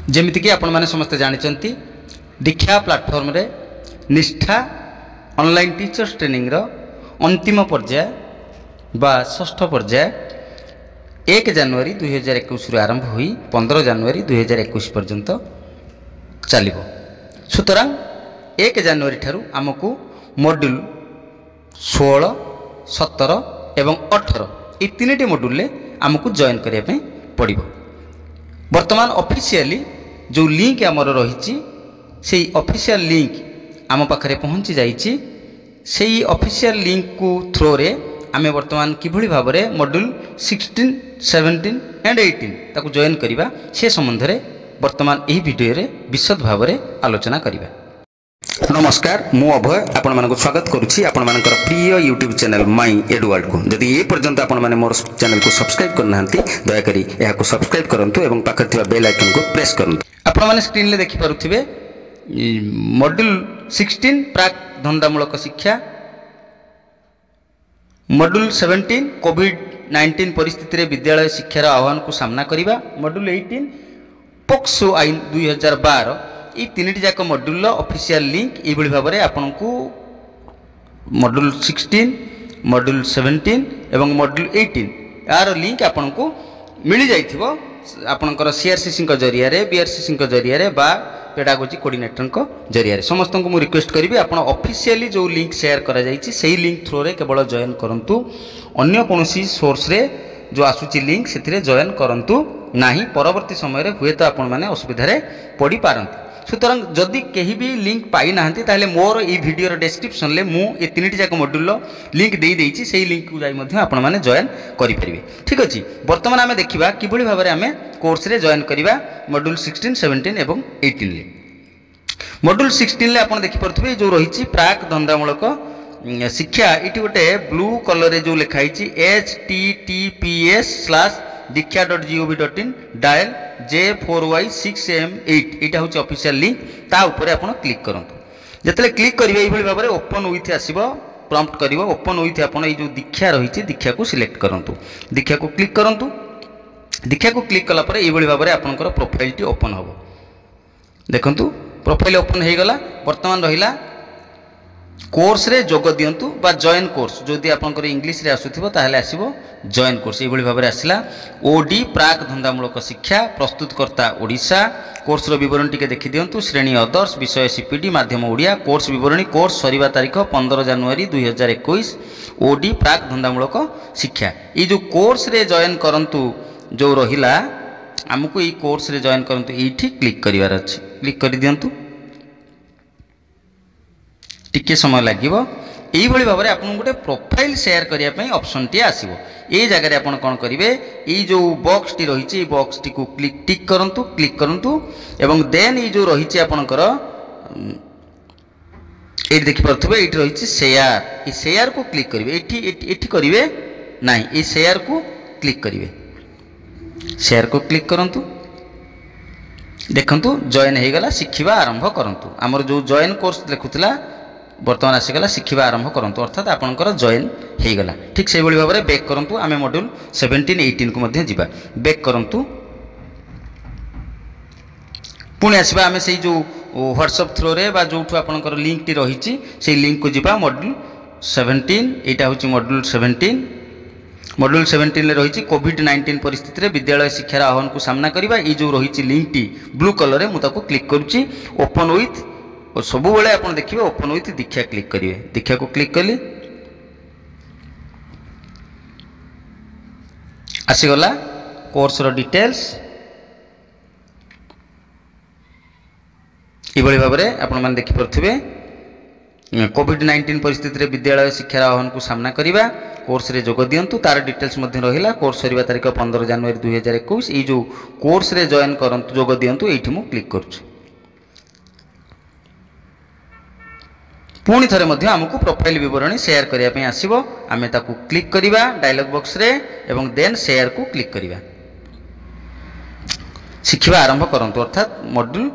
जमीक आपण मैंने समस्ते जानते दीक्षा प्लाटफर्म रे निष्ठा ऑनलाइन टीचर्स ट्रेनिंग रो अंतिम पर्याय बा षष्ठ पर्याय 1 जनवरी 2021 रु आरंभ हुई 15 जनवरी 2021 पर्यंत चलिबो। सुतरां 1 जनवरी ठारू आमको मॉड्यूल 16, 17 एवं 18 ये 3टी मॉड्यूल आमको जॉइन करने पड़ो। वर्तमान ऑफिशियली जो लिंक आमर रही से ऑफिशियल लिंक आम पाखरे पहुँची जाइए। से ऑफिशियल लिंक को थ्रो रे आमे वर्तमान किभली भाव में मॉड्यूल 16, 17 एंड 18 ताकू जॉइन करिबा से संबंध में वर्तमान यही वीडियो रे विशद भाव में आलोचना करिबा। नमस्कार, मु अभय आपण मानक स्वागत करुछि आपण मानकर प्रिय यूट्यूब चैनल माई एडवर्ल्ड को। जदि ए पर्यंत आपण माने मोर चैनल को सब्सक्राइब करना दया करी एहा को सब्सक्राइब करंतु एवं पाखर थिबा बेल आइकन को प्रेस करंतु। आपण माने स्क्रीन ले देखि पारुथिबे मॉड्यूल 16 प्राक धंदामूलक शिक्षा, मॉड्यूल 17 कोविड-19 परिस्थिति रे विद्यालय शिक्षार आह्वान को सामना करिबा, मॉड्यूल 18 पोक्सो आईन 2012 ये 3टी जाक मॉड्यूल ऑफिशियल लिंक ये भाव में आपन को मॉड्यूल 16, मॉड्यूल 17 एवं मॉड्यूल 18 यार लिंक आपन को मिल जाइथिबो आपनकर सीआरसीसी जरिया रे, बीआरसीसी जरिया रे बा पेडागोजी कोऑर्डिनेटर को जरिया रे। समस्त को मु रिक्वेस्ट करी आपन ऑफिशियली जो लिंक शेयर करा जाइछि सेही लिंक थ्रो रे केवल जॉइन करंतु, अन्य कोनोसी सोर्स रे जो आसुची लिंक सेथिरे जॉइन करंतु नाही। परवर्ती समय रे हुए तो आपण माने असुविधा रे पड़ी पारंती। सुतरां जदि कहीं भी लिंक पाई नाहंती ताहले मोर ई वीडियो डिस्क्रिप्शन ले मु ए 3टी जाक मॉड्यूल लिंक दे देइछि, सेही लिंक को जाई मध्ये आपण माने जॉइन करि परिबे। ठीक अछि, वर्तमान आमे देखिबा किबोली भाबरे आमे कोर्स रे जॉइन करिबा मॉड्यूल 16, 17 एवं 18 ले। मॉड्यूल 16 ले आपण देखि परथबे जो रहिछि प्राक धंदामूलक शिक्षा, इटी गोटे ब्लू कलर रे जो लिखा हिछि https:/diksha.gov.in डायल J4Y6M8 यहाँ हूँ ऑफिशियल लिंक। ता ऊपर आप क्लिक करंतु। जिते क्लिक करेंगे ये भाव में ओपन विथ आसो प्रॉम्प्ट कर ओपन विथ आप जो दीक्षा रही दीक्षा को सिलेक्ट करंतु। दीक्षा को क्लिक करंतु। दीक्षा को क्लिक कलापर ये भाव में आपंकर प्रोफाइल टी ओपन हम। देखंतु प्रोफाइल ओपन हो गला। वर्तमान रहिला कोर्स रे जोग दियंतु बा जॉइन कोर्स जदि आपंकर इंग्लिश रे आसुथिबो ताहले आसीबो जॉइन कोर्स। ये भाव में आसला ओडी प्राक धंदामूलक शिक्षा, प्रस्तुतकर्ता ओडिशा। कोर्स रो विवरण टिके देखि दियंतु। श्रेणी अदर्स, विषय सीपीटी, माध्यम ओडिया। कोर्स विवरणी, कोर्स सरीबा तारीख 15 जनवरी 2021। ओडी प्राक धंदामूलक शिक्षा। ये जो कोर्स रे जॉइन करंतु जो रहिला हमको ये कोर्स रे जॉइन करंतु एठी क्लिक करिवार अछि। क्लिक करि दियंतु। टिके समय लागिबो। यही भाव में आपको गोटे प्रोफाइल शेयर करने ऑप्शन टी आसो। ये जगह आप कौन करेंगे ये जो बॉक्स टी रही बॉक्स टी को टिक करंतु, क्लिक करंतु एवं देन ये जो रही आपणकर ये देखिपे ये रही शेयर, ये शेयर को क्लिक करेंगे। ये करेंगे ना, ये शेयर को क्लिक करेंगे। शेयर को क्लिक करंतु। देखंतु जॉइन हो गला। शिखिबा आरंभ करंतु। आमर जो जॉइन कोर्स लिखुला वर्तमान आसीगला शिखिबा आरंभ करंतु, अर्थात आपणकर जॉइन हो गला। ठीक से भाव में बैक करंतु। आमे मॉड्यूल 17, 18 को मध्य जिबा। बैक करंतु। पुणी आसीबा आमे से जो व्हाट्सएप थ्रो रे बा जोठु आपणकर लिंक टी रहिछि से लिंक को जिबा। मॉड्यूल 17 एटा होछि मॉड्यूल 17। मॉड्यूल 17 ले रही कोविड-19 परिस्थिति रे विद्यालय शिक्षार आह्वान को सामना करिबा। ये जो रही लिंक टी ब्लू कलर रे मुताको क्लिक करूछि। ओपन विथ और सब बेले आप देखिए ओपन विथ दीक्षा क्लिक करेंगे। दीक्षा को क्लिक कली आसीगला कोर्स रो डिटेल्स। ये भाव में आपण मैंने देखिपे कोविड-19 परिस्थिति रे विद्यालय शिक्षार आह्वान को सामना करिबा। कोर्स रे जोग दियंतु। तार डिटेल्स मध्य रहिला। कोर्स सरीबा तारीख 15 जनवरी 2021। ये जो कोर्स रे जॉइन करंतु जोग दियंतु एठी मु क्लिक करूछु। पुणी थरे मध्य हमको प्रोफाइल विवरणी शेयर करने आसो। आमे ताकू क्लिक करिबा डायलॉग बॉक्स रे एवं देन शेयर को क्लिक करिबा। शिखिबा आरंभ करंतु, अर्थात मॉड्यूल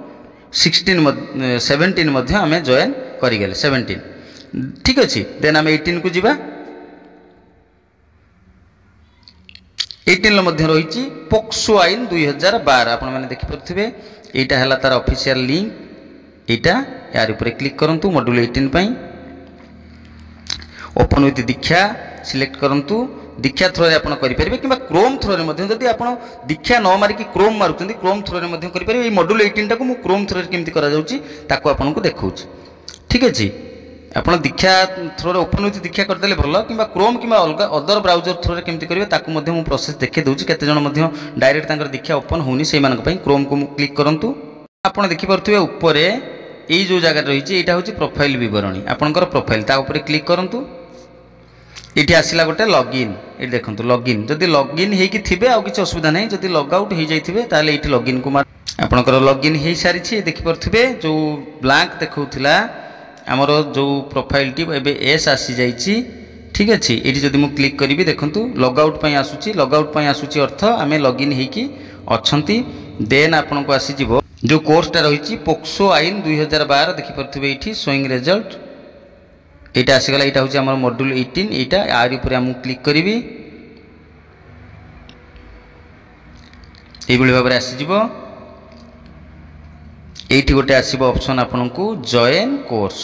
16, 17 मध्य आमे जॉइन करिगले 17। ठीक अछि, देन आमे 18 को जिबा। 18 मध्य रही पोक्सो आईन 2012 आपण मैंने देखिपे यहाँ है तार ऑफिशियल लिंक यहाँ यार ऊपर क्लिक करूँ module 18 open with Diksha select करूँ दीक्षा थ्रो रे आपण करेंगे कि क्रोम थ्रो रे जदि आप दीक्षा न मारिकी क्रोम मारुँच क्रोम थ्रो रे करेंगे ये मॉड्यूल 18 टाक क्रोम थ्रो रे केमती आपको देखा ठीक अच्छे आप दीक्षा थ्रो रे ओपन विथ दीक्षा करदे भल कि क्रोम कि अलग अदर ब्राउजर थ्रो रे केमती करेंगे ताकू मु प्रोसेस देखे दूसरी केते जन डायरेक्ट तांकर दीक्षा ओपन होनी से क्रोम को क्लिक करूँ आप देखिपे ऊपर ये जो जगह रही यहाँ हूँ प्रोफाइल बरणी आपंकर प्रोफाइल ता क्लिक करूँ ये आसला गोटे लॉगिन ये देखो लॉगिन जदि लॉगिन होगी थे आउ कि असुविधा नहीं जदि लॉग आउट हो जाइए ताले ये लॉगिन को आपंकर लॉगिन हो सारी देखिपे जो ब्लैंक देखा आमर जो प्रोफाइल टी एबे एस आसी जाइए ठीक अच्छे ये जदि मुझे क्लिक करी देखूँ लॉग आउट आसूँ लॉग आउट आसूँ अर्थ आम लॉगिन होगी अच्छी देन आपन को आसीज जो कोर्सटा रही पोक्सो आईन 2012 देखिपे ये शोइंग रिजल्ट यहाँ आसीगला यहाँ हूँ आम मॉड्यूल 18 यहाँ यार ऊपर आम क्लिक करी ये भाव में आसीज ये गोटे आसब ऑप्शन आपन को जॉइन कोर्स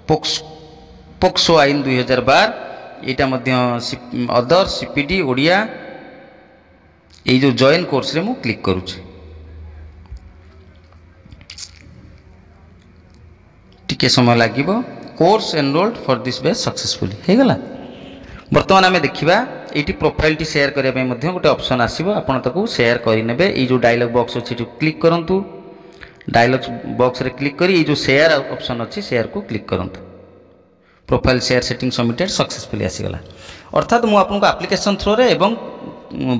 पोक्सो आईन 2012 यहाँ अदर सीपीडी ओडिया ये जो जॉइन कोर्स रे मु क्लिक करुँच टिके समय लगे course enrolled for this batch successfully हो गला। बर्तमान आम देखा ये प्रोफाइल टी शेयर करने गोटे ऑप्शन आसो आपको शेयर करेंगे ये जो डायलॉग बॉक्स अच्छे क्लिक करूँ डायलॉग बॉक्स रे क्लिक करी ये जो शेयर ऑप्शन अच्छी शेयर को क्लिक करूँ profile share setting submitted successfully आसीगला अर्थात मुझे आपको एप्लिकेशन थ्रो रे एवं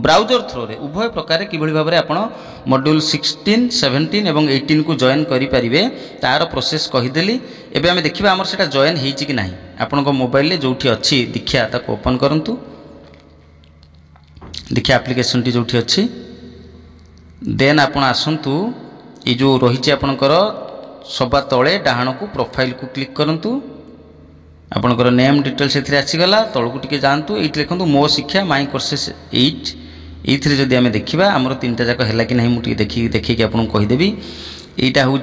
ब्राउजर थ्रो रे उभय प्रकार किभली भाव में आप मॉड्यूल 16, 17 और 18 को जॉइन करेंगे तार प्रोसेस कहीदेली एवं आम देखा आमर से जॉइन होती कि ना आपण मोबाइल जो अच्छी दीक्षा ताको ओपन करूँ दीक्षा एप्लिकेशन टी जो अच्छी देन आप आसतु ये जो रही आपणकर सभा तले डाहाण को प्रोफाइल को क्लिक करूँ आपणकर नेम डिटेल्स ये आसीगला तलू टे जातु ये लिखूँ मो शिक्षा माई कोर्सेस 8 ये जदि आम देखा आमर 3टा जाक है कि नहीं मुझे देखिए आपको कहीदेवी यहाँ हूँ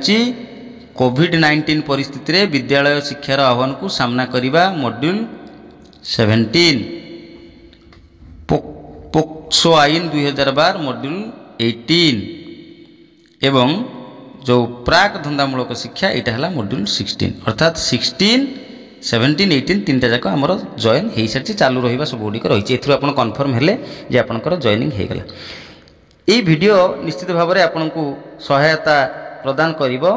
कोविड-19 परिस्थिति रे विद्यालय शिक्षार आह्वान को सामना करने मॉड्यूल 17 पोक्सो आईन 2012 मॉड्यूल 18 एवं जो प्राक धंदामूलक शिक्षा यहाँ है मॉड्यूल 16 अर्थात 16, 17, 18 3टा जाक आमर जॉइन हो सारी चालू रहा सब गुड़िक रही है आप कन्फर्म हेले जे आपंकर जॉइनिंग हो गला। ये वीडियो निश्चित भाव में आपन को सहायता प्रदान करिवो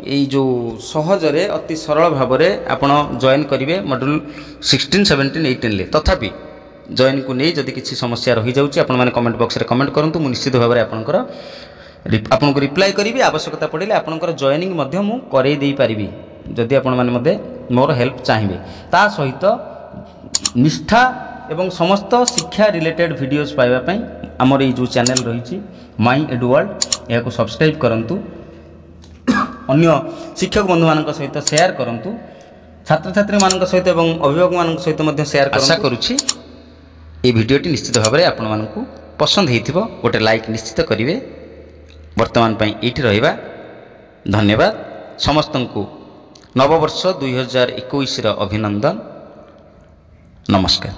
ये जो सहजरे अति सरल भाव में आपन जॉइन करेंगे मॉड्यूल 16, 17, 18 ले तथापि जॉइन को नहीं जदि किसी समस्या रही जाऊँगी आपण मैंने कमेंट बॉक्स रे कमेंट करूँ मुझे निश्चित भाव में आपको रिप्लाई करी आवश्यकता पड़े आपंकर जॉइनिंग मु करई दे पारिबी जदि आपण मैंने मते मोर हेल्प चाहिए ता सहित निष्ठा एवं समस्त शिक्षा रिलेटेड वीडियोस पाइबा आमर ये जो चैनल रही माई एडुवर्ल्ड या सब्सक्राइब करूँ अन्य शिक्षक बंधु मान सहित शेयर करूँ छात्र छात्री मान सहित और अभिभावक मान सहित शेयर आशा करुँची ये वीडियोटी निश्चित भाव में आपण मानकु पसंद होइथिबो गोटे लाइक निश्चित करेंगे। वर्तमान पर ये रहिबा धन्यवाद समस्त को नववर्ष 2021 अभिनंदन नमस्कार।